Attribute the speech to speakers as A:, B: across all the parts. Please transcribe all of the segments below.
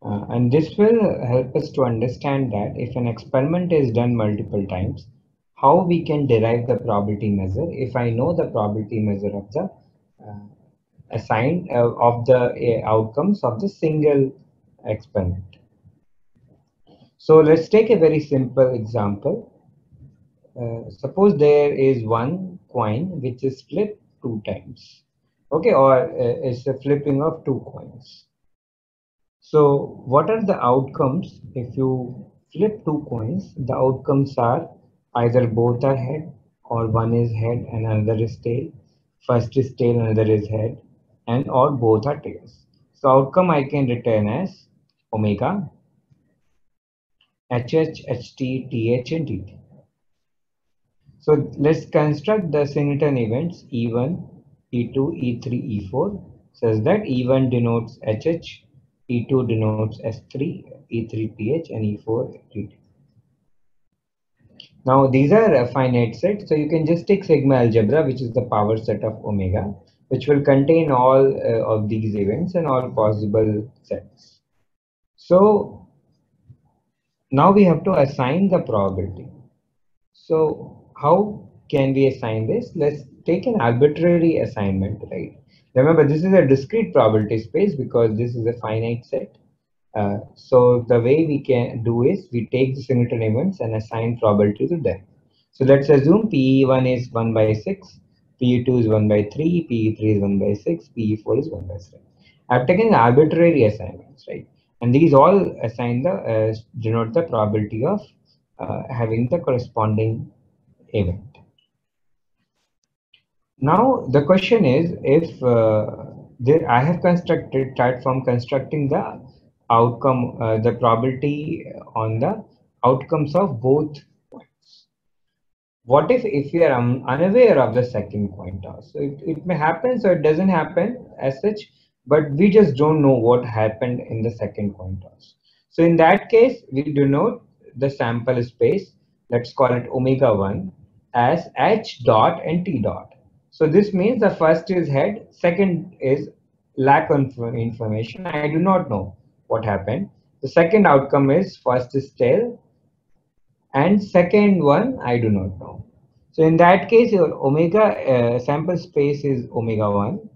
A: And this will help us to understand that if an experiment is done multiple times, how we can derive the probability measure if I know the probability measure of the uh, assigned of the outcomes of the single experiment. So let's take a very simple example. Suppose there is one coin which is flipped two times, okay, or it's a flipping of two coins. So what are the outcomes if you flip two coins? The outcomes are either both are head or one is head and another is tail. First is tail, another is head, and or both are tails. So outcome I can return as omega, HH, HT, TH, and TT. So let's construct the singleton events E1, E2, E3, E4 such that E1 denotes HH, E2 denotes S3, E3 TH, and E4 TT. Now these are a finite set, so you can just take sigma algebra, which is the power set of omega, which will contain all of these events and all possible sets. So now we have to assign the probability. So how can we assign this? Let's take an arbitrary assignment, right? Remember, this is a discrete probability space because this is a finite set. So the way we can do is we take the singleton events and assign probability to them. So let's assume PE1 is 1 by 6, PE2 is 1 by 3, PE3 is 1 by 6, PE4 is 1 by 7. I've taken arbitrary assignments, right? And these all assign the denote the probability of having the corresponding event. Now the question is if I have constructed start from constructing the outcome, the probability on the outcomes of both points. What if we are unaware of the second coin toss? So it may happen, so it doesn't happen as such, but we just don't know what happened in the second coin toss. So in that case, we denote the sample space, let's call it omega 1, as H dot and T dot. So this means the first is head, second is lack of information. I do not know what happened. The second outcome is first is tail, and second one I do not know. So in that case, your omega sample space is omega 1,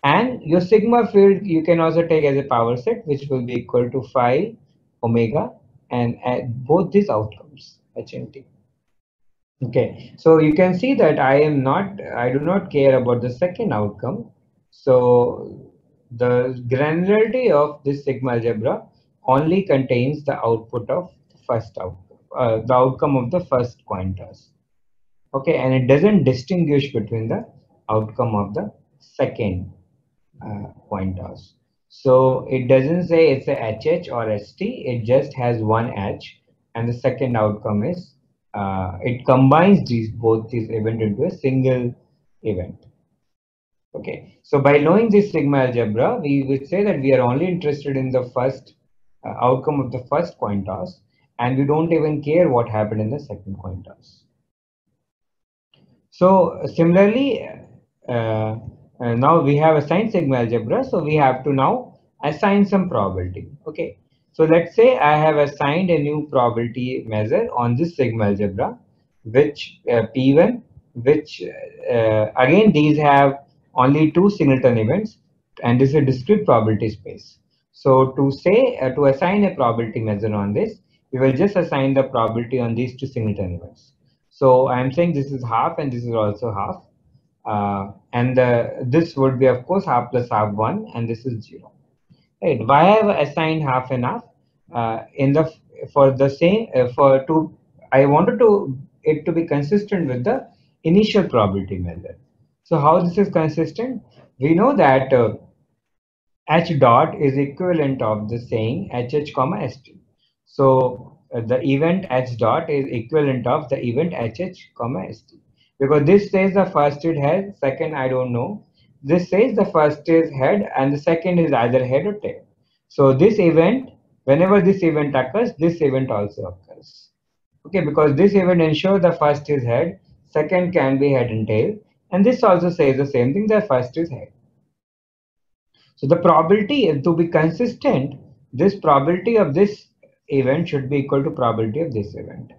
A: and your sigma field you can also take as a power set, which will be equal to phi omega, and add both these outcomes H and T. Okay, so you can see that I do not care about the second outcome. So the granularity of this sigma algebra only contains the output of the first outcome, the outcome of the first coin toss. Okay, and it doesn't distinguish between the outcome of the second coin toss. So it doesn't say it's a HH or ST, it just has one H, and the second outcome is it combines both these events into a single event. Okay, so by knowing this sigma algebra, we would say that we are only interested in the first outcome of the first coin toss, and we don't even care what happened in the second coin toss. So similarly, now we have assigned sigma algebra, so we have to now assign some probability. Okay, so let's say I have assigned a new probability measure on this sigma algebra, which P1, which again these have only two singleton events, and this is a discrete probability space. So to say to assign a probability measure on this, we will just assign the probability on these two singleton events. So I'm saying this is half and this is also half. And this would be of course half plus half 1, and this is 0. Right? Why I have assigned half and half? In the for the same for to I wanted to it to be consistent with the initial probability measure. So how this is consistent? We know that H dot is equivalent of the saying HH comma ST. So the event H dot is equivalent of the event HH comma ST. Because this says the first is head, second I don't know. This says the first is head and the second is either head or tail. So this event, whenever this event occurs, this event also occurs. Okay, because this event ensures the first is head, second can be head and tail, and this also says the same thing, the first is head. So the probability to be consistent this probability of this event should be equal to probability of this event.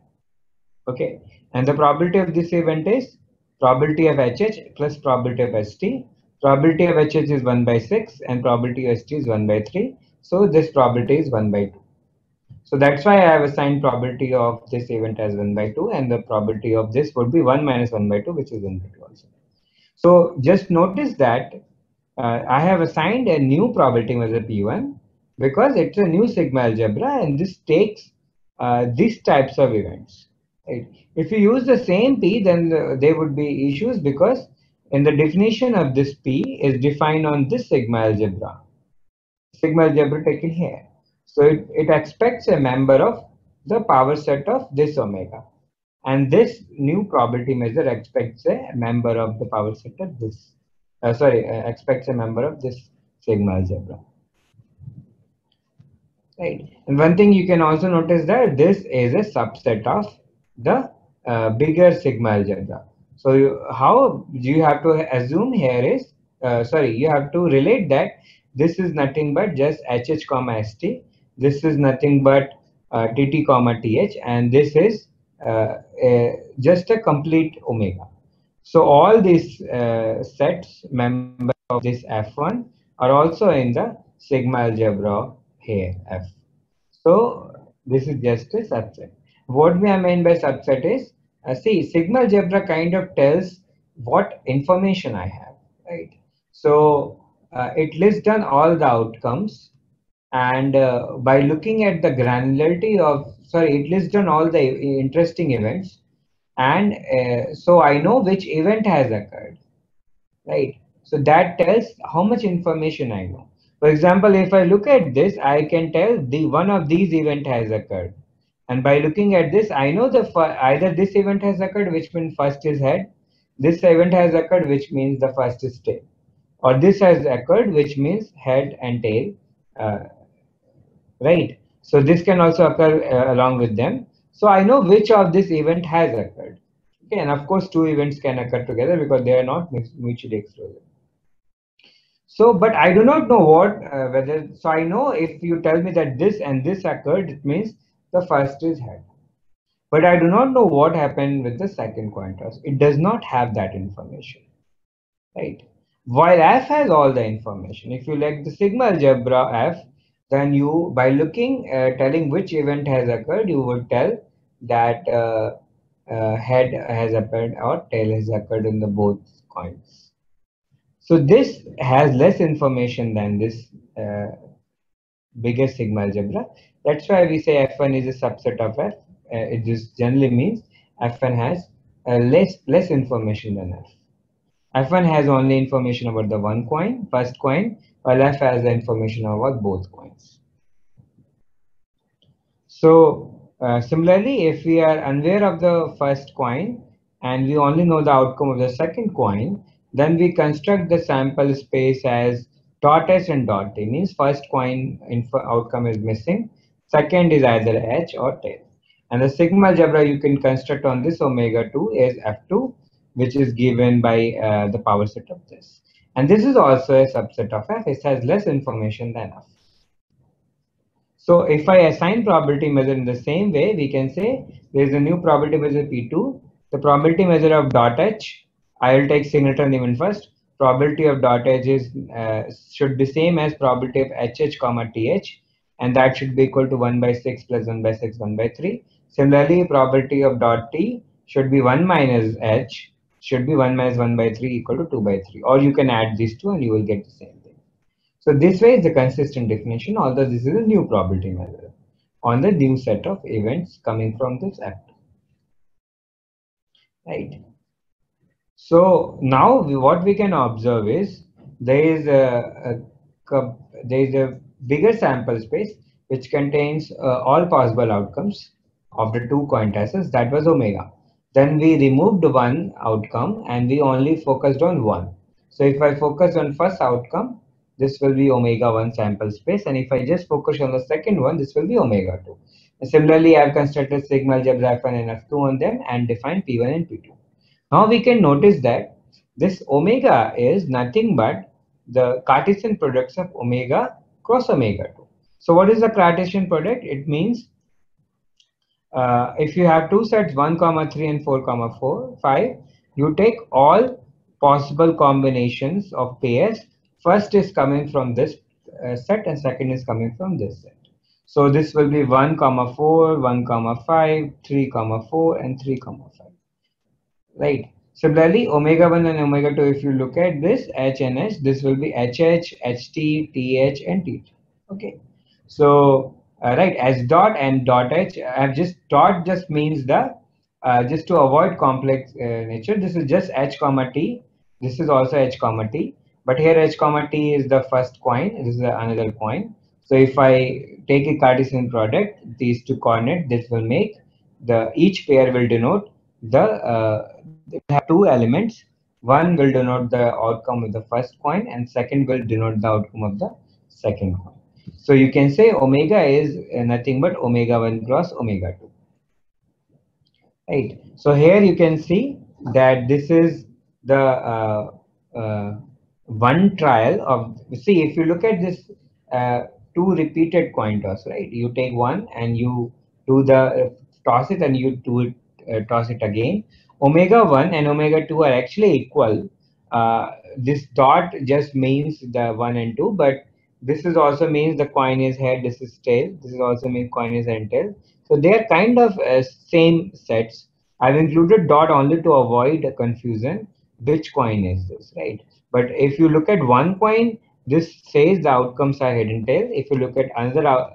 A: Okay, and the probability of this event is probability of HH plus probability of ST. Probability of HH is 1 by 6 and probability of ST is 1 by 3. So this probability is 1 by 2. So that's why I have assigned probability of this event as 1 by 2, and the probability of this would be 1 minus 1 by 2, which is 1 by 2 also. So just notice that I have assigned a new probability measure P1 because it's a new sigma algebra, and this takes these types of events. Right? If you use the same P, then there would be issues because in the definition of this P is defined on this sigma algebra taken here. So it expects a member of the power set of this omega. And this new probability measure expects a member of the power set of this. Expects a member of this sigma algebra. Right. And one thing you can also notice that this is a subset of the bigger sigma algebra. So how you have to assume here is, you have to relate that this is nothing but just HH comma ST. This is nothing but TT comma TH, and this is just a complete omega. So all these sets members of this F1 are also in the sigma algebra here F. So this is just a subset. What we mean by subset is, see, sigma algebra kind of tells what information I have, right? So it lists down all the outcomes, and by looking at the granularity of, it lists down all the interesting events, and so I know which event has occurred, right? So that tells how much information I know. For example, if I look at this, I can tell the one of these event has occurred, and by looking at this, I know the either this event has occurred, which means first is head, this event has occurred, which means the first is tail, or this has occurred, which means head and tail, uh, right? So this can also occur along with them. So I know which of this event has occurred. Okay, and of course, two events can occur together because they are not mutually exclusive. So, but I do not know what, whether, so I know if you tell me that this and this occurred, it means the first is head. But I do not know what happened with the second coin toss. It does not have that information, right? While F has all the information. If you like the sigma algebra F, then you, by looking, telling which event has occurred, you would tell that head has occurred or tail has occurred in the both coins. So this has less information than this bigger sigma algebra. That's why we say F1 is a subset of F. It just generally means F1 has less information than F. F1 has only information about the one coin, first coin, while F has the information about both coins. So similarly, if we are unaware of the first coin and we only know the outcome of the second coin, then we construct the sample space as dot S and dot T. Means first coin outcome is missing, second is either H or tail. And the sigma algebra you can construct on this omega 2 is F2, which is given by the power set of this. And this is also a subset of F. It has less information than F. So if I assign probability measure in the same way, we can say there is a new probability measure P2. The probability measure of dot H, I will take singleton event first. Probability of dot H is should be same as probability of HH comma TH, and that should be equal to 1 by 6 plus 1 by 6, 1 by 3. Similarly, probability of dot T should be 1 minus H, should be 1 minus 1 by 3 equal to 2 by 3. Or you can add these two and you will get the same thing. So this way is the consistent definition, although this is a new probability measure on the new set of events coming from this act. Right. So now what we can observe is there is a bigger sample space which contains all possible outcomes of the two coin tosses. That was omega. Then we removed one outcome and we only focused on one. So if I focus on first outcome, this will be omega 1 sample space, and if I just focus on the second one, this will be omega 2. And similarly, I have constructed sigma algebra F1 and F2 on them and defined P1 and P2. Now we can notice that this omega is nothing but the Cartesian products of omega cross omega 2. So what is the Cartesian product? It means if you have two sets 1 comma 3 and 4 comma 4 5, you take all possible combinations of pairs. First is coming from this set and second is coming from this set. So this will be 1 comma 4, 1 comma 5, 3 comma 4 and 3 comma 5, right? Similarly, omega 1 and omega 2, if you look at this H and H, this will be HH, HT, TH and TT. Okay. So, right, S dot and dot H, I've just dot just means the, just to avoid complex nature, this is just H comma T. This is also H comma T. But here H comma T is the first coin. This is another coin. So if I take a Cartesian product, these two coordinates, this will make the, each pair will denote the, it have two elements. One will denote the outcome of the first coin and second will denote the outcome of the second coin. So you can say omega is nothing but omega 1 cross omega 2. Right. So here you can see that this is the one trial of, see, if you look at this two repeated coin toss, right? You take one and you do the toss it and you do it, toss it again. Omega 1 and omega 2 are actually equal. This dot just means the 1 and 2, but this is also means the coin is head, this is tail. This is also means coin is head and tail. So they are kind of same sets. I've included dot only to avoid confusion. Which coin is this, right? But if you look at one coin, this says the outcomes are head and tail. If you look at another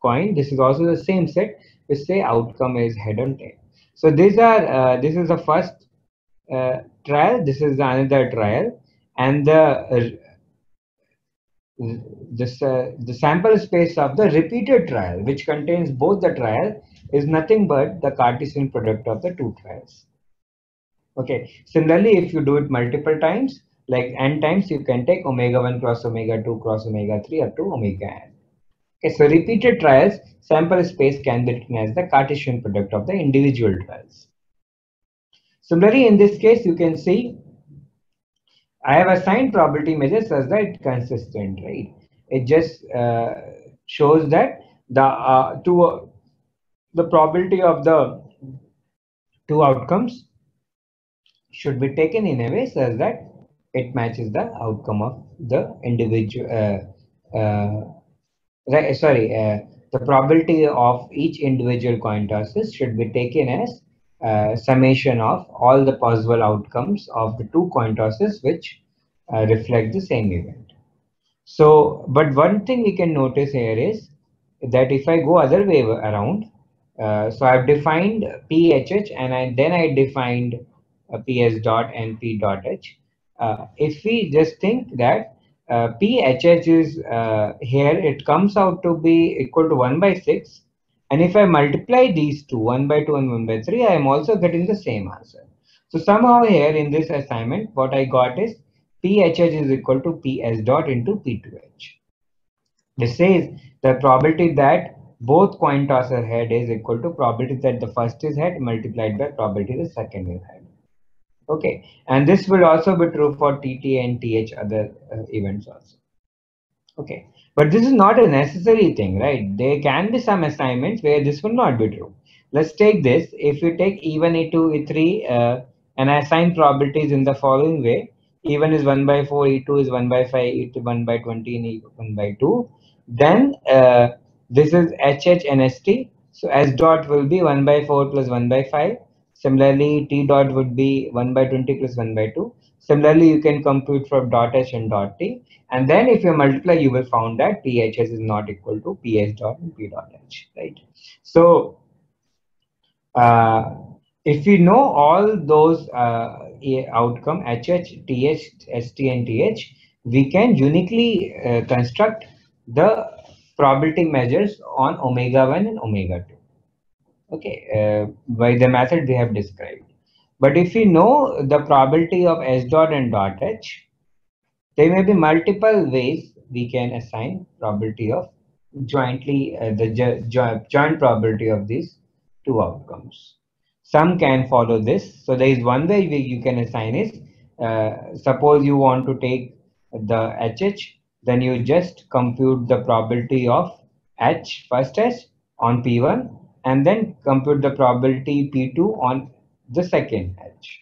A: coin, this is also the same set, which say outcome is head and tail. So these are this is the first trial. This is another trial, and the sample space of the repeated trial, which contains both the trial, is nothing but the Cartesian product of the two trials. Okay. Similarly, if you do it multiple times, like n times, you can take omega 1 cross omega 2 cross omega 3 up to omega n. Okay, so repeated trials, sample space can be written as the Cartesian product of the individual trials. Similarly, in this case, you can see I have assigned probability measures such that it's consistent, right? It just shows that the probability of the two outcomes should be taken in a way such that it matches the outcome of the individual. The probability of each individual coin tosses should be taken as summation of all the possible outcomes of the two coin tosses which reflect the same event. So, but one thing we can notice here is that if I go other way around, so I've defined PHH and then I defined PS dot and P dot H. If we just think that PHH is here, it comes out to be equal to 1 by 6. And if I multiply these two, 1 by 2 and 1 by 3, I am also getting the same answer. So somehow here in this assignment, what I got is PHH is equal to PS dot into P2H. This says the probability that both coin tosser head is equal to probability that the first is head multiplied by probability the second is head. Okay, and this will also be true for TT and TH other events also. Okay, but this is not a necessary thing, right? There can be some assignments where this will not be true. Let's take this. If you take E1, E2, E3 and I assign probabilities in the following way, E1 is 1 by 4, E2 is 1 by 5, E2 1 by 20, and E1 by 2. Then this is HH and ST. So S dot will be 1 by 4 plus 1 by 5. Similarly, T dot would be 1 by 20 plus 1 by 2. Similarly, you can compute for dot H and dot T. And then if you multiply, you will find that PHS is not equal to PS dot and P dot H, right? So if we know all those outcome HH, TH, ST and TH, we can uniquely construct the probability measures on omega 1 and omega 2. Okay, by the method we have described. But if we know the probability of S dot and dot H, there may be multiple ways we can assign probability of jointly joint probability of these two outcomes. Some can follow this. So there is one way you can assign is suppose you want to take the HH, then you just compute the probability of H, first H on P1, and then compute the probability P2 on the second H.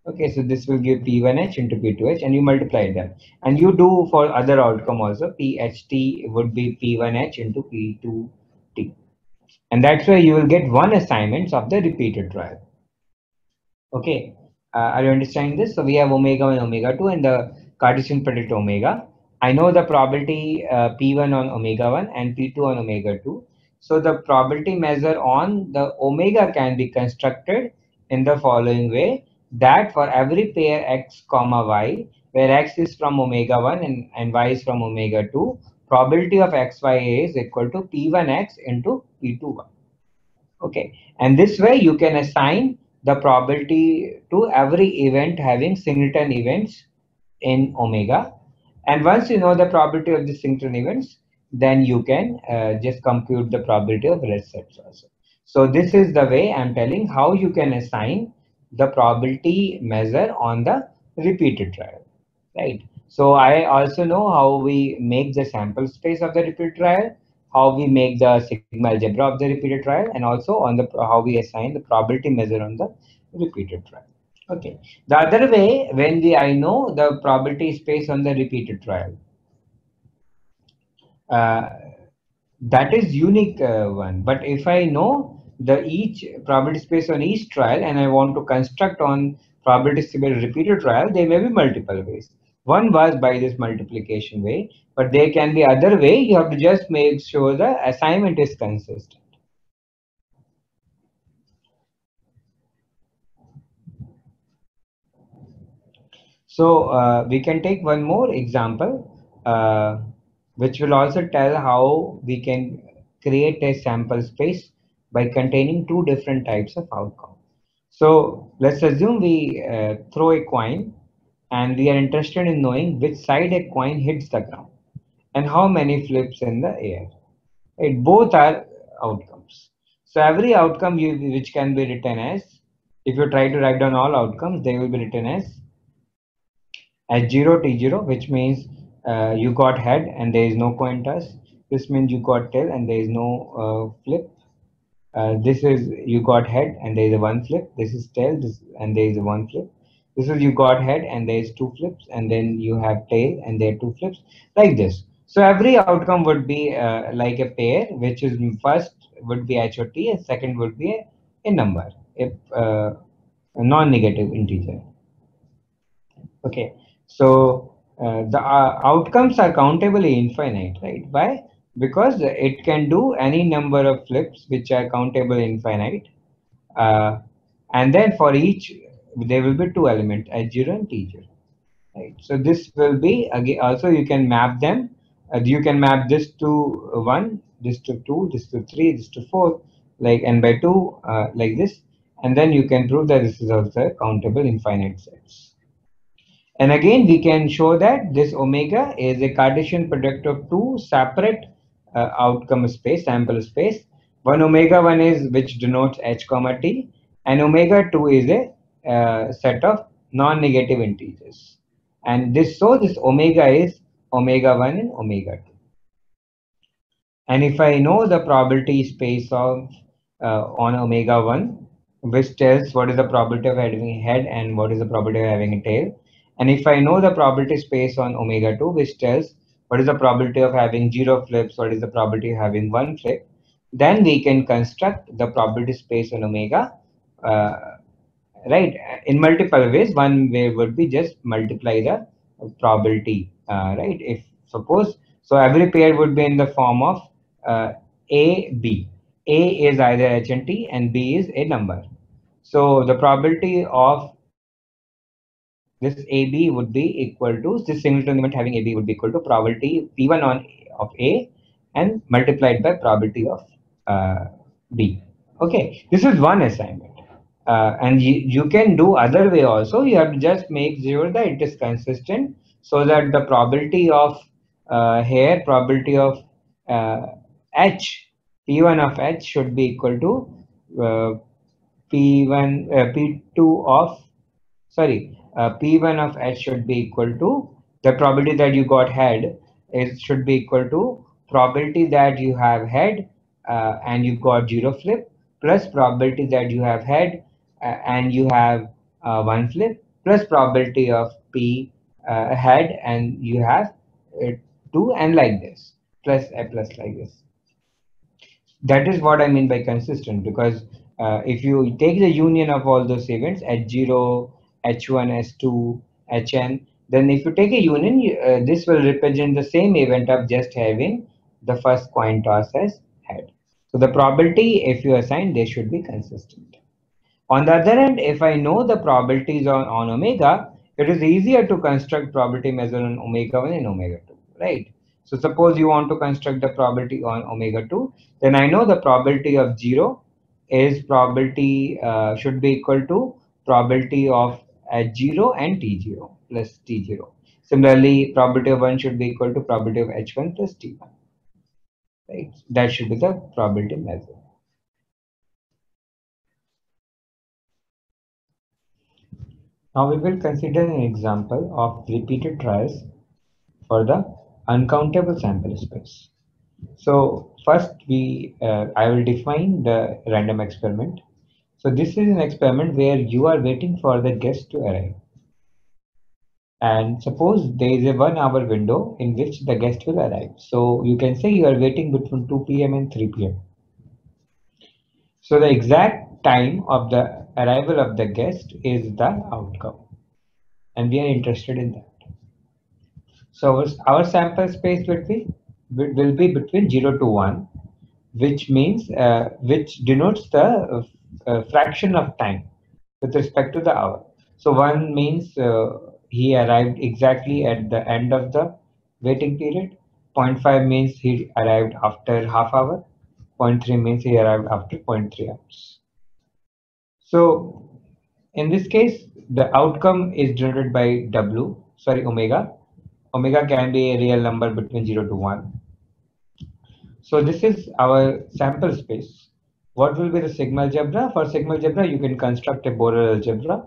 A: Okay, so this will give P1H into P2H and you multiply them. And you do for other outcome also, PHT would be P1H into P2T. And that's why you will get one assignment of the repeated trial. Okay, are you understanding this? So we have omega 1, omega 2 and the Cartesian product omega. I know the probability P1 on omega 1 and P2 on omega 2. So the probability measure on the omega can be constructed in the following way, that for every pair x comma y, where x is from omega 1 and y is from omega 2, probability of xy is equal to P1x into P2y. Okay, and this way you can assign the probability to every event having singleton events in omega. And once you know the probability of the singleton events, then you can just compute the probability of rest sets also. So this is the way I'm telling how you can assign the probability measure on the repeated trial, right? So I also know how we make the sample space of the repeated trial, how we make the sigma algebra of the repeated trial, and also on the how we assign the probability measure on the repeated trial. Okay. The other way, when I know the probability space on the repeated trial, uh, that is unique one. But if I know the each probability space on each trial and I want to construct on probability space repeated trial, there may be multiple ways. One was by this multiplication way, but there can be other way. You have to just make sure the assignment is consistent. So we can take one more example, which will also tell how we can create a sample space by containing two different types of outcome. So let's assume we throw a coin and we are interested in knowing which side a coin hits the ground and how many flips in the air. It both are outcomes. So every outcome which can be written as, if you try to write down all outcomes, they will be written as H0 T0, which means you got head and there is no coin toss. This means you got tail and there is no flip. This is you got head and there is a one flip. This is tail, and there is a one flip. This is you got head and there is two flips, and then you have tail and there are two flips, like this. So every outcome would be like a pair, which is first would be HOT and second would be a number, a non-negative integer. Okay, so the outcomes are countably infinite, right? Why? Because it can do any number of flips which are countable infinite, uh, and then for each there will be two elements, H0 and T0, right? So this will be again also you can map them. You can map this to 1, this to 2, this to 3, this to 4, like and by 2 like this, and then you can prove that this is also countable infinite sets. And again, we can show that this omega is a Cartesian product of two separate outcome space, sample space. One omega 1 is which denotes h comma t, and omega 2 is a set of non-negative integers. And this omega is omega 1 and omega 2. And if I know the probability space of on omega 1, which tells what is the probability of having a head and what is the probability of having a tail. And if I know the probability space on omega 2, which tells what is the probability of having 0 flips, what is the probability of having 1 flip, then we can construct the probability space on omega, uh, right, in multiple ways. One way would be just multiply the probability, right? If suppose, so every pair would be in the form of a b. A is either h and t and b is a number. So the probability of this AB would be equal to this singleton event having AB would be equal to probability P1 on of A and multiplied by probability of B. Okay, this is one assignment. And you can do other way also. You have to just make sure that it is consistent so that the probability of here probability of uh, H P1 of H should be equal to P1 P2 of sorry, P1 of H should be equal to the probability that you got head is should be equal to probability that you have head and you got 0 flip, plus probability that you have head and you have 1 flip, plus probability of P head and you have 2, and like this, plus a plus like this. That is what I mean by consistent, because if you take the union of all those events, H0, H1, S2, Hn, then if you take a union, this will represent the same event of just having the first coin toss as head. So the probability, if you assign, they should be consistent. On the other hand, if I know the probabilities on omega, it is easier to construct probability measure on omega 1 and omega 2, right? So suppose you want to construct the probability on omega 2, then I know the probability of 0 is probability should be equal to probability of H0 and T0 plus T0. Similarly, probability of 1 should be equal to probability of H1 plus T1, right? That should be the probability measure. Now we will consider an example of repeated trials for the uncountable sample space. So first I will define the random experiment. So this is an experiment where you are waiting for the guest to arrive. And suppose there is a 1 hour window in which the guest will arrive. So you can say you are waiting between 2 p.m. and 3 p.m. So the exact time of the arrival of the guest is the outcome. And we are interested in that. So our sample space will be between 0 to 1, which means which denotes the fraction of time with respect to the hour. So 1 means he arrived exactly at the end of the waiting period. 0.5 means he arrived after half hour. Zero point 0.3 means he arrived after 0.3 hours. So in this case, the outcome is denoted by omega. Omega can be a real number between 0 to 1. So this is our sample space. What will be the sigma algebra? For sigma algebra, you can construct a Borel algebra.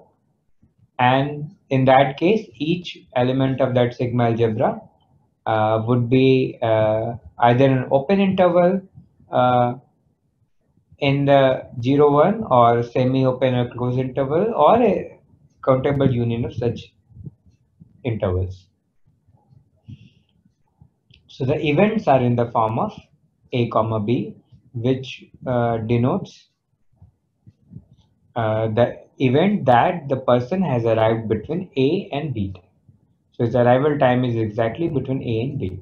A: And in that case, each element of that sigma algebra would be either an open interval in the 0, 1 or semi-open or closed interval, or a countable union of such intervals. So the events are in the form of A comma B, which denotes the event that the person has arrived between A and B. So its arrival time is exactly between A and B.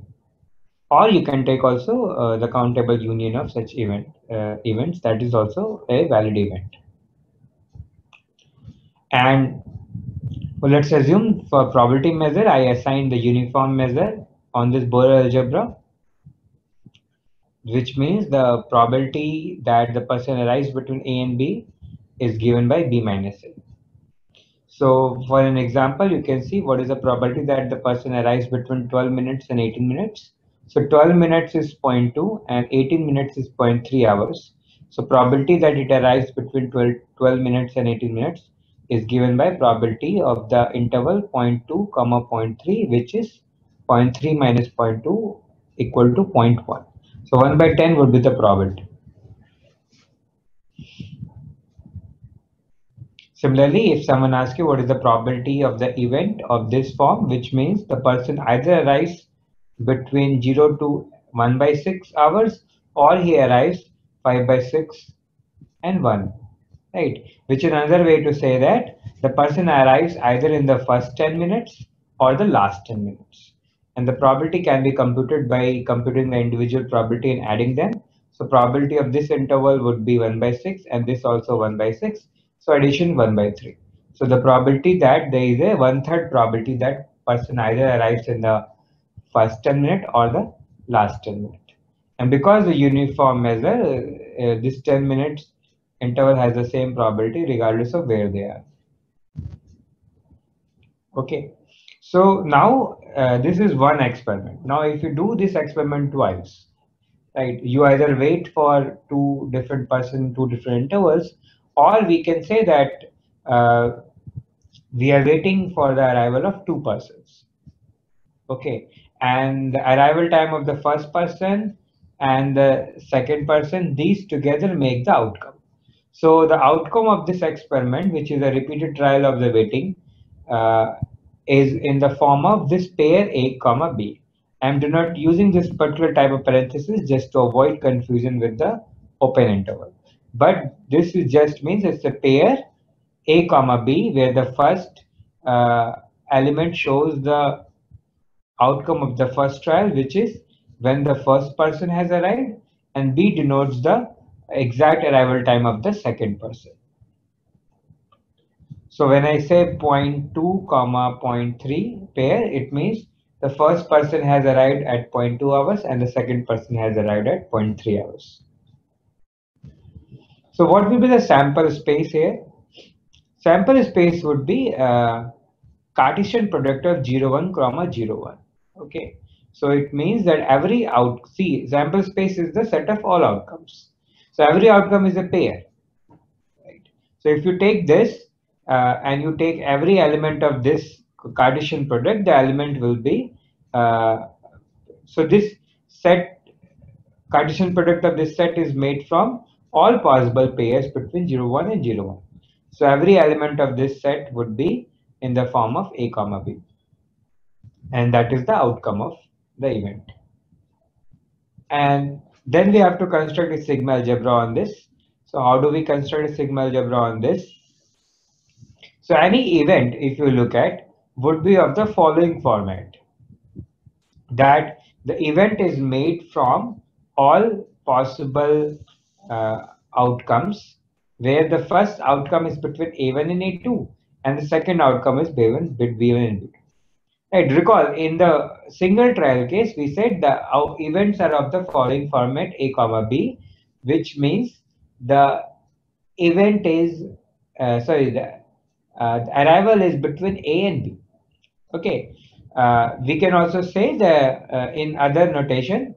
A: Or you can take also the countable union of such events. That is also a valid event. And well, let's assume for probability measure, I assign the uniform measure on this Borel algebra, which means the probability that the person arrives between A and B is given by B minus A. So for an example, you can see what is the probability that the person arrives between 12 minutes and 18 minutes. So 12 minutes is 0.2 and 18 minutes is 0.3 hours. So probability that it arrives between 12 minutes and 18 minutes is given by probability of the interval 0.2 comma 0.3, which is 0.3 minus 0.2 equal to 0.1. So 1 by 10 would be the probability. Similarly, if someone asks you what is the probability of the event of this form, which means the person either arrives between 0 to 1 by 6 hours, or he arrives 5 by 6 and 1, right? Which is another way to say that the person arrives either in the first 10 minutes or the last 10 minutes. And the probability can be computed by computing the individual probability and adding them. So probability of this interval would be 1 by 6 and this also 1 by 6. So addition 1 by 3. So the probability that there is a 1/3 probability that person either arrives in the first 10 minute or the last 10 minute. And because the uniform measure, this 10 minutes interval has the same probability regardless of where they are. Okay. So now this is one experiment. Now if you do this experiment twice, right, you either wait for two different person, two different intervals, or we can say that we are waiting for the arrival of two persons. Okay, and the arrival time of the first person and the second person, these together make the outcome. So the outcome of this experiment, which is a repeated trial of the weighting, uh, is in the form of this pair A comma B. I'm not using this particular type of parenthesis just to avoid confusion with the open interval. But this is just means it's a pair A comma B where the first element shows the outcome of the first trial, which is when the first person has arrived, and B denotes the exact arrival time of the second person. So when I say 0.2 comma 0.3 pair, it means the first person has arrived at 0.2 hours and the second person has arrived at 0.3 hours. So what will be the sample space here? Sample space would be Cartesian product of 0, 1, comma 0, 1. Okay. So it means that every sample space is the set of all outcomes. So every outcome is a pair. Right. So if you take this and you take every element of this Cartesian product, the element will be so this set Cartesian product of this set is made from all possible pairs between 0, 1 and 0, 1. So every element of this set would be in the form of A comma B, and that is the outcome of the event. And then we have to construct a sigma algebra on this. So how do we construct a sigma algebra on this? So any event, if you look at, would be of the following format: that the event is made from all possible outcomes, where the first outcome is between A1 and A2, and the second outcome is B1 and B2. Right, recall in the single trial case, we said the events are of the following format: A comma B, which means the event is, the arrival is between A and B. Okay, we can also say the in other notation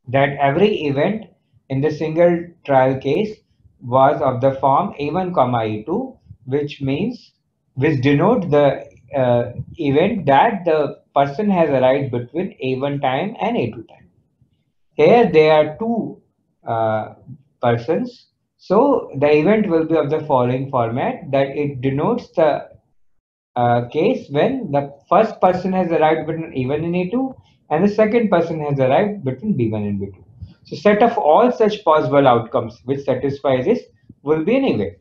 A: that every event in the single trial case was of the form A1 comma A2, which denote the event that the person has arrived between A1 time and A2 time. Here there are two persons, so the event will be of the following format: that it denotes the case when the first person has arrived between A1 and A2 and the second person has arrived between B1 and B2. So set of all such possible outcomes which satisfy this will be an event.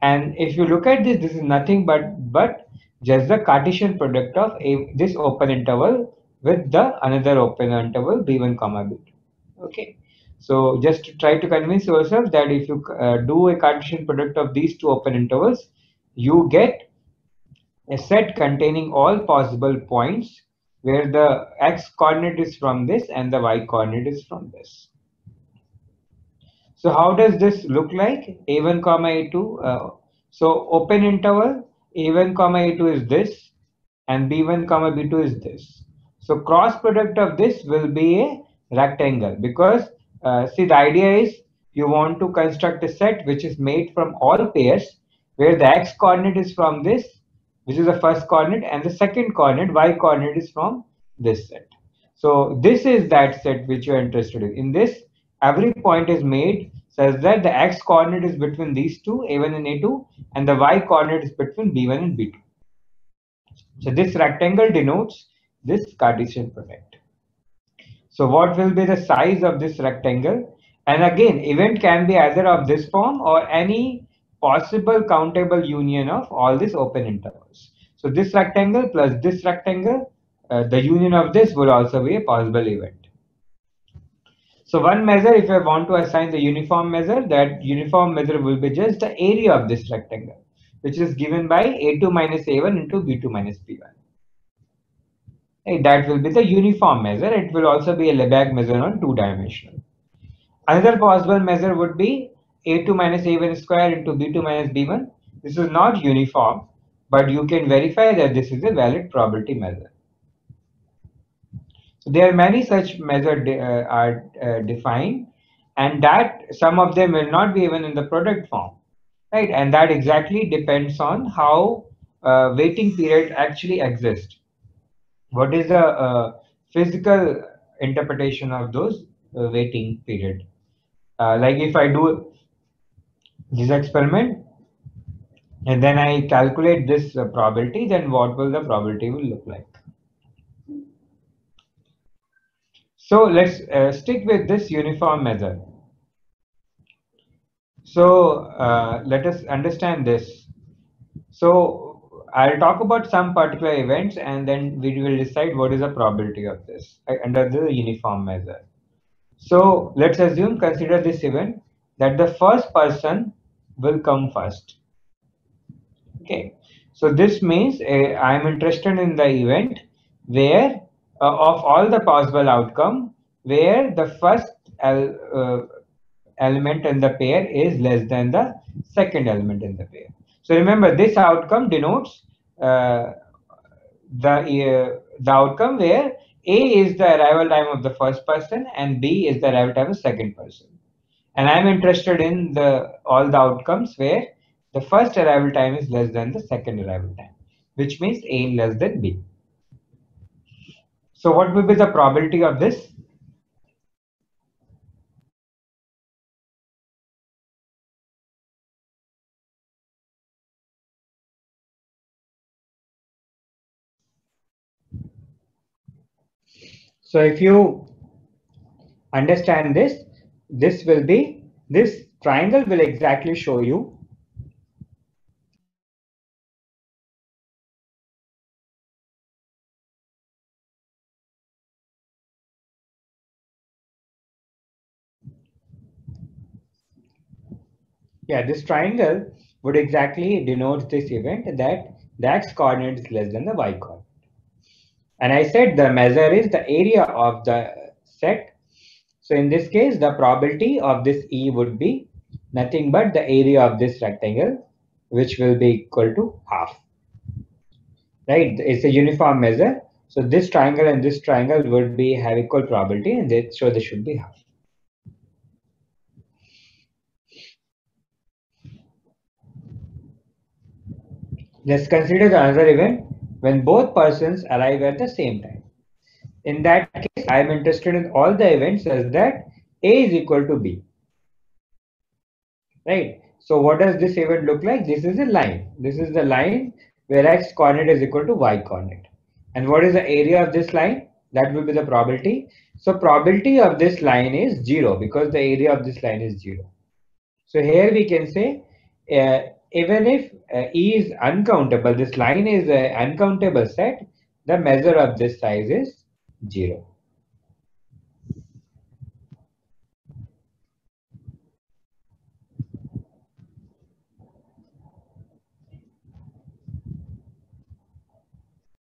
A: And if you look at this, this is nothing but just the Cartesian product of this open interval with the another open interval B1 comma B2. Okay. So just to try to convince yourself that if you do a Cartesian product of these two open intervals, you get a set containing all possible points where the x coordinate is from this and the y coordinate is from this. So how does this look like? A1 comma A2. So open interval A1 comma A2 is this and B1 comma B2 is this. So cross product of this will be a rectangle, because see, the idea is you want to construct a set which is made from all pairs where the x coordinate is from this, which is the first coordinate, and the second coordinate, y coordinate, is from this set. So this is that set which you are interested in. In this, every point is made such that the x coordinate is between these two, A1 and A2, and the y coordinate is between B1 and B2. So this rectangle denotes this Cartesian product. So what will be the size of this rectangle? And again, event can be either of this form or any possible countable union of all these open intervals. So this rectangle plus this rectangle, the union of this will also be a possible event. So one measure, if I want to assign the uniform measure, that uniform measure will be just the area of this rectangle, which is given by A2 minus A1 into B2 minus B1. That will be the uniform measure. It will also be a Lebesgue measure on two-dimensional. Another possible measure would be A2 minus A1 square into B2 minus B1. This is not uniform, but you can verify that this is a valid probability measure. So there are many such measures defined, and that some of them will not be even in the product form, right? And that exactly depends on how waiting period actually exists. What is the physical interpretation of those waiting period? Like if I do this experiment and then I calculate this probability, then what will the probability will look like? So let's stick with this uniform method. So let us understand this. So I'll talk about some particular events and then we will decide what is the probability of this under the uniform method. So let's assume, consider this event that the first person will come first. Okay. So this means I am interested in the event where of all the possible outcome where the first element in the pair is less than the second element in the pair. So remember, this outcome denotes uh, the outcome where A is the arrival time of the first person and B is the arrival time of the second person. And I'm interested in the all the outcomes where the first arrival time is less than the second arrival time, which means A less than B. So what will be the probability of this? So if you understand this, this triangle will exactly show you this triangle would exactly denote this event that the x coordinate is less than the y coordinate. And I said the measure is the area of the set. So in this case, the probability of this E would be nothing but the area of this rectangle, which will be equal to half. Right? It's a uniform measure. So this triangle and this triangle would be have equal probability, and so they should be half. Let's consider the other event when both persons arrive at the same time. In that case, I am interested in all the events such that A is equal to B. Right? So what does this event look like? This is a line. This is the line where x coordinate is equal to y coordinate. And what is the area of this line? That will be the probability. So probability of this line is 0 because the area of this line is 0. So here we can say even if E is uncountable, this line is an uncountable set, the measure of this size is 0.